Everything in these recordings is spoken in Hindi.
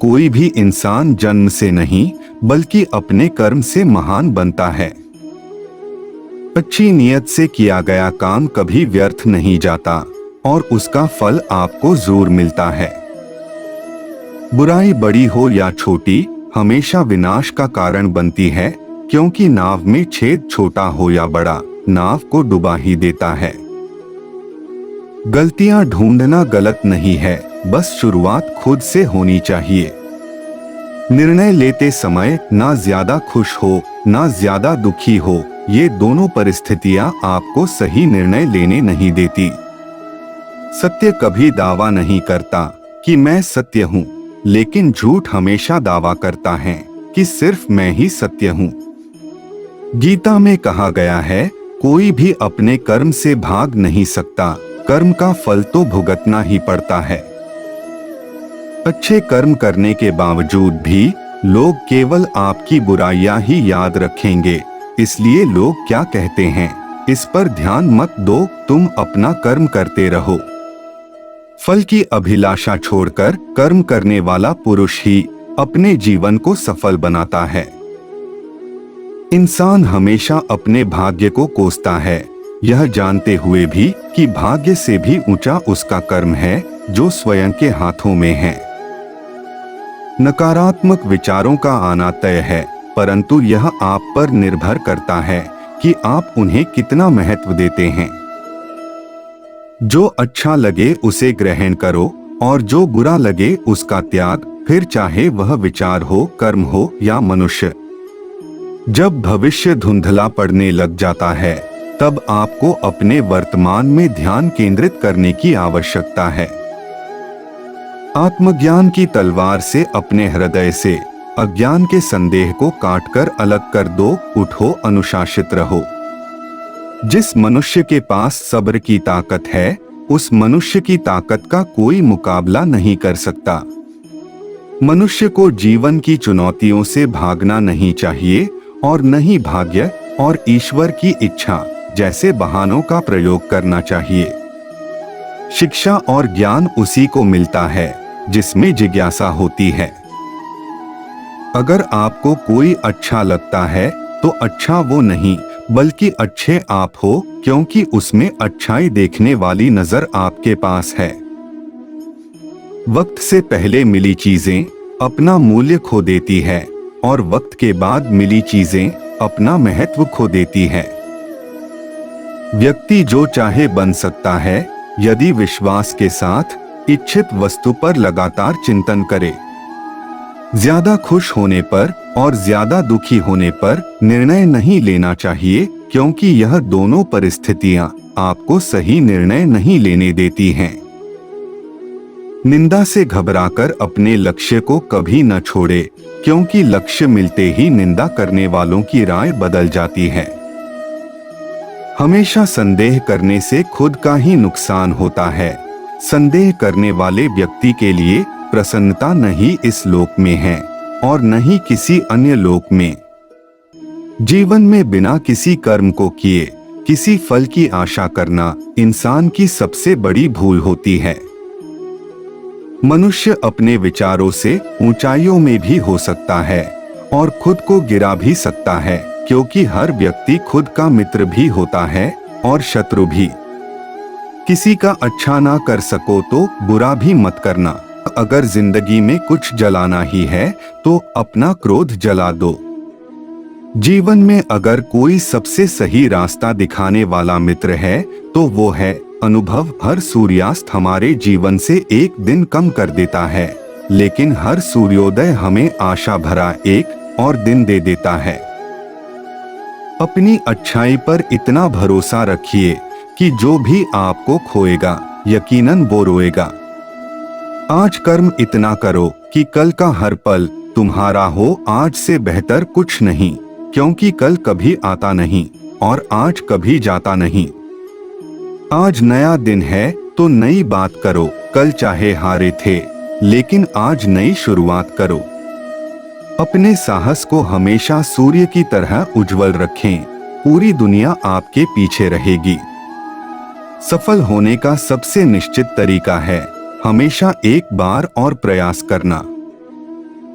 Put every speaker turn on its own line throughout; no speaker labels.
कोई भी इंसान जन्म से नहीं बल्कि अपने कर्म से महान बनता है। अच्छी नियत से किया गया काम कभी व्यर्थ नहीं जाता और उसका फल आपको जरूर मिलता है। बुराई बड़ी हो या छोटी हमेशा विनाश का कारण बनती है, क्योंकि नाव में छेद छोटा हो या बड़ा नाव को डुबा ही देता है। गलतियां ढूंढना गलत नहीं है, बस शुरुआत खुद से होनी चाहिए। निर्णय लेते समय ना ज्यादा खुश हो ना ज्यादा दुखी हो, ये दोनों परिस्थितियां आपको सही निर्णय लेने नहीं देती। सत्य कभी दावा नहीं करता कि मैं सत्य हूँ, लेकिन झूठ हमेशा दावा करता है कि सिर्फ मैं ही सत्य हूँ। गीता में कहा गया है, कोई भी अपने कर्म से भाग नहीं सकता, कर्म का फल तो भुगतना ही पड़ता है। अच्छे कर्म करने के बावजूद भी लोग केवल आपकी बुराइयां ही याद रखेंगे, इसलिए लोग क्या कहते हैं इस पर ध्यान मत दो, तुम अपना कर्म करते रहो। फल की अभिलाषा छोड़कर कर्म करने वाला पुरुष ही अपने जीवन को सफल बनाता है। इंसान हमेशा अपने भाग्य को कोसता है, यह जानते हुए भी कि भाग्य से भी ऊंचा उसका कर्म है जो स्वयं के हाथों में है। नकारात्मक विचारों का आना तय है, परंतु यह आप पर निर्भर करता है कि आप उन्हें कितना महत्व देते हैं। जो अच्छा लगे उसे ग्रहण करो और जो बुरा लगे उसका त्याग, फिर चाहे वह विचार हो, कर्म हो या मनुष्य। जब भविष्य धुंधला पड़ने लग जाता है, तब आपको अपने वर्तमान में ध्यान केंद्रित करने की आवश्यकता है। आत्मज्ञान की तलवार से अपने हृदय से अज्ञान के संदेह को काटकर अलग कर दो, उठो, अनुशासित रहो। जिस मनुष्य के पास सब्र की ताकत है, उस मनुष्य की ताकत का कोई मुकाबला नहीं कर सकता। मनुष्य को जीवन की चुनौतियों से भागना नहीं चाहिए और न ही भाग्य और ईश्वर की इच्छा जैसे बहानों का प्रयोग करना चाहिए। शिक्षा और ज्ञान उसी को मिलता है जिसमें जिज्ञासा होती है। अगर आपको कोई अच्छा लगता है तो अच्छा वो नहीं बल्कि अच्छे आप हो, क्योंकि उसमें अच्छाई देखने वाली नजर आपके पास है। वक्त से पहले मिली चीजें अपना मूल्य खो देती है और वक्त के बाद मिली चीजें अपना महत्व खो देती है। व्यक्ति जो चाहे बन सकता है यदि विश्वास के साथ इच्छित वस्तु पर लगातार चिंतन करे। ज्यादा खुश होने पर और ज्यादा दुखी होने पर निर्णय नहीं लेना चाहिए, क्योंकि यह दोनों परिस्थितियां आपको सही निर्णय नहीं लेने देती हैं। निंदा से घबराकर अपने लक्ष्य को कभी न छोड़े, क्योंकि लक्ष्य मिलते ही निंदा करने वालों की राय बदल जाती है। हमेशा संदेह करने से खुद का ही नुकसान होता है। संदेह करने वाले व्यक्ति के लिए प्रसन्नता नहीं इस लोक में है और न ही किसी अन्य लोक में। जीवन में बिना किसी कर्म को किए किसी फल की आशा करना इंसान की सबसे बड़ी भूल होती है। मनुष्य अपने विचारों से ऊंचाइयों में भी हो सकता है और खुद को गिरा भी सकता है, क्योंकि हर व्यक्ति खुद का मित्र भी होता है और शत्रु भी। किसी का अच्छा ना कर सको तो बुरा भी मत करना। अगर जिंदगी में कुछ जलाना ही है तो अपना क्रोध जला दो। जीवन में अगर कोई सबसे सही रास्ता दिखाने वाला मित्र है तो वो है अनुभव। हर सूर्यास्त हमारे जीवन से एक दिन कम कर देता है, लेकिन हर सूर्योदय हमें आशा भरा एक और दिन दे देता है। अपनी अच्छाई पर इतना भरोसा रखिए कि जो भी आपको खोएगा यकीनन वो रोएगा। आज कर्म इतना करो कि कल का हर पल तुम्हारा हो। आज से बेहतर कुछ नहीं, क्योंकि कल कभी आता नहीं और आज कभी जाता नहीं। आज नया दिन है तो नई बात करो। कल चाहे हारे थे, लेकिन आज नई शुरुआत करो। अपने साहस को हमेशा सूर्य की तरह उज्जवल रखें। पूरी दुनिया आपके पीछे रहेगी। सफल होने का सबसे निश्चित तरीका है हमेशा एक बार और प्रयास करना।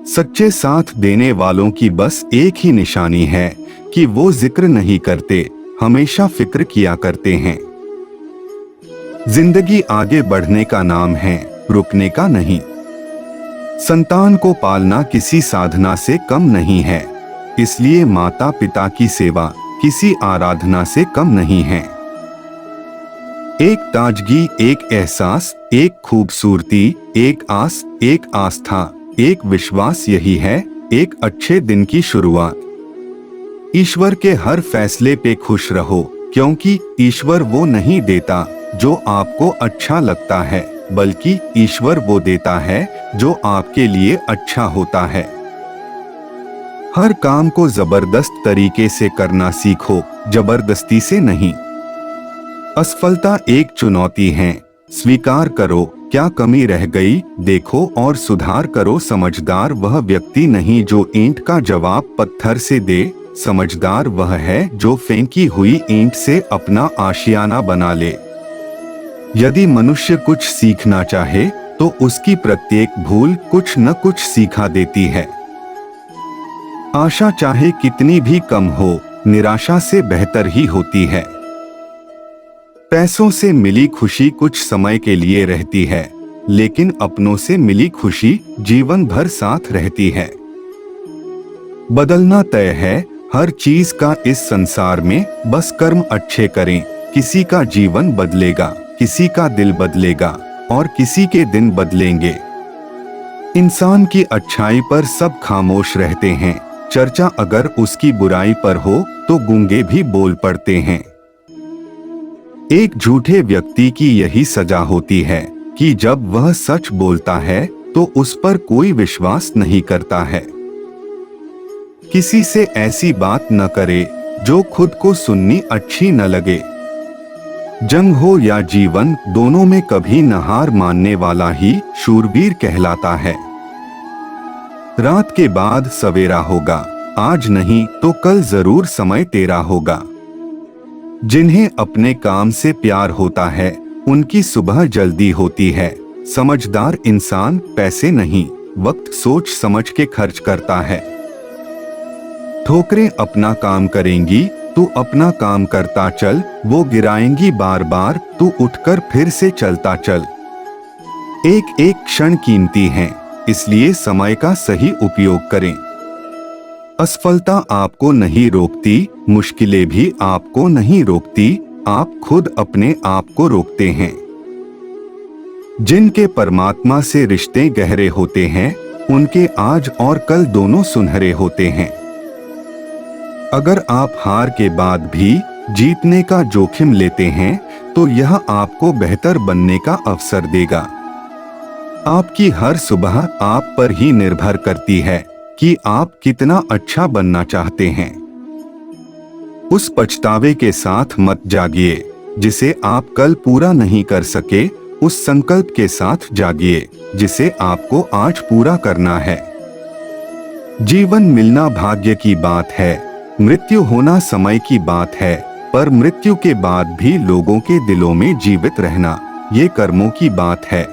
सच्चे साथ देने वालों की बस एक ही निशानी है कि वो जिक्र नहीं करते, हमेशा फिक्र किया करते हैं। जिंदगी आगे बढ़ने का नाम है, रुकने का नहीं। संतान को पालना किसी साधना से कम नहीं है, इसलिए माता पिता की सेवा किसी आराधना से कम नहीं है। एक ताजगी, एक एहसास, एक खूबसूरती, एक आस, एक आस्था, एक विश्वास, यही है एक अच्छे दिन की शुरुआत। ईश्वर के हर फैसले पे खुश रहो, क्योंकि ईश्वर वो नहीं देता जो आपको अच्छा लगता है, बल्कि ईश्वर वो देता है जो आपके लिए अच्छा होता है। हर काम को जबरदस्त तरीके से करना सीखो, जबरदस्ती से नहीं। असफलता एक चुनौती है, स्वीकार करो क्या कमी रह गई, देखो और सुधार करो। समझदार वह व्यक्ति नहीं जो ईंट का जवाब पत्थर से दे, समझदार वह है जो फेंकी हुई ईंट से अपना आशियाना बना ले। यदि मनुष्य कुछ सीखना चाहे तो उसकी प्रत्येक भूल कुछ न कुछ सिखा देती है। आशा चाहे कितनी भी कम हो, निराशा से बेहतर ही होती है। पैसों से मिली खुशी कुछ समय के लिए रहती है, लेकिन अपनों से मिली खुशी जीवन भर साथ रहती है। बदलना तय है हर चीज का इस संसार में, बस कर्म अच्छे करें। किसी का जीवन बदलेगा, किसी का दिल बदलेगा और किसी के दिन बदलेंगे। इंसान की अच्छाई पर सब खामोश रहते हैं, चर्चा अगर उसकी बुराई पर हो तो गूंगे भी बोल पड़ते हैं। एक झूठे व्यक्ति की यही सजा होती है कि जब वह सच बोलता है तो उस पर कोई विश्वास नहीं करता है। किसी से ऐसी बात न करे जो खुद को सुननी अच्छी न लगे। जंग हो या जीवन, दोनों में कभी न हार मानने वाला ही शूरवीर कहलाता है। रात के बाद सवेरा होगा, आज नहीं तो कल जरूर समय तेरा होगा। जिन्हें अपने काम से प्यार होता है उनकी सुबह जल्दी होती है। समझदार इंसान पैसे नहीं, वक्त सोच समझ के खर्च करता है। ठोकरें अपना काम करेंगी, तू अपना काम करता चल। वो गिराएंगी बार बार, तू उठकर फिर से चलता चल। एक एक क्षण कीमती है, इसलिए समय का सही उपयोग करें। असफलता आपको नहीं रोकती, मुश्किलें भी आपको नहीं रोकती, आप खुद अपने आप को रोकते हैं। जिनके परमात्मा से रिश्ते गहरे होते हैं उनके आज और कल दोनों सुनहरे होते हैं। अगर आप हार के बाद भी जीतने का जोखिम लेते हैं तो यह आपको बेहतर बनने का अवसर देगा। आपकी हर सुबह आप पर ही निर्भर करती है कि आप कितना अच्छा बनना चाहते हैं। उस पछतावे के साथ मत जागिए जिसे आप कल पूरा नहीं कर सके, उस संकल्प के साथ जागिए जिसे आपको आज पूरा करना है। जीवन मिलना भाग्य की बात है, मृत्यु होना समय की बात है, पर मृत्यु के बाद भी लोगों के दिलों में जीवित रहना ये कर्मों की बात है।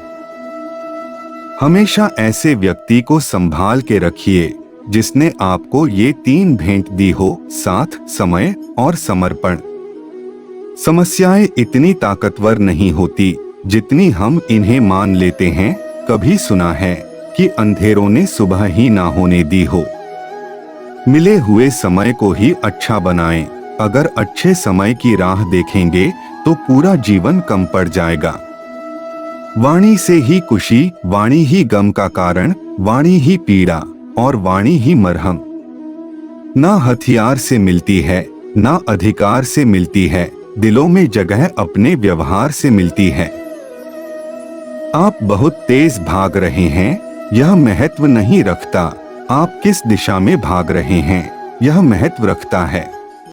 हमेशा ऐसे व्यक्ति को संभाल के रखिए जिसने आपको ये 3 भेंट दी हो, साथ, समय और समर्पण। समस्याएं इतनी ताकतवर नहीं होती जितनी हम इन्हें मान लेते हैं। कभी सुना है कि अंधेरों ने सुबह ही ना होने दी हो। मिले हुए समय को ही अच्छा बनाएं। अगर अच्छे समय की राह देखेंगे तो पूरा जीवन कम पड़ जाएगा। वाणी से ही खुशी, वाणी ही गम का कारण, वाणी ही पीड़ा और वाणी ही मरहम। ना हथियार से मिलती है, ना अधिकार से मिलती है, दिलों में जगह अपने व्यवहार से मिलती है। आप बहुत तेज भाग रहे हैं, यह महत्व नहीं रखता। आप किस दिशा में भाग रहे हैं, यह महत्व रखता है।